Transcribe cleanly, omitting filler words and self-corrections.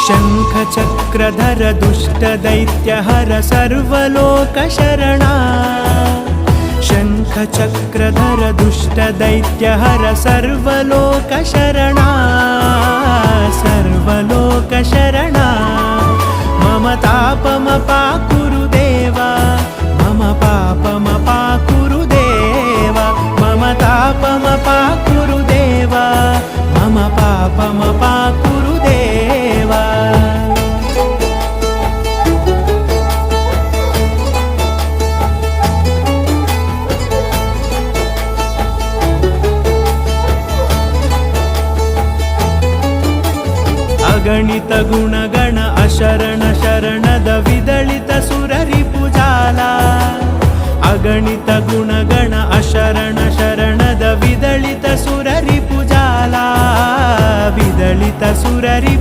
शङ्खचक्रधर दुष्टदैत्यहर सर्वलोकशरणा शङ्खचक्रधर दुष्टदैत्यहर सर्वलोकशरणा सर्वलोकशरणा मम तापमपाकुरु देवा मम पापमपाकुरु देवा मम तापमपाकुरु देवा मम पापमपाकुरु देवा अगणित गुणगण अशरण शरणद विदलित सुररिपुजाला अगणित गुणगण अशरण शरणद विदलित सुररिपुजाला विदलित सुररिपु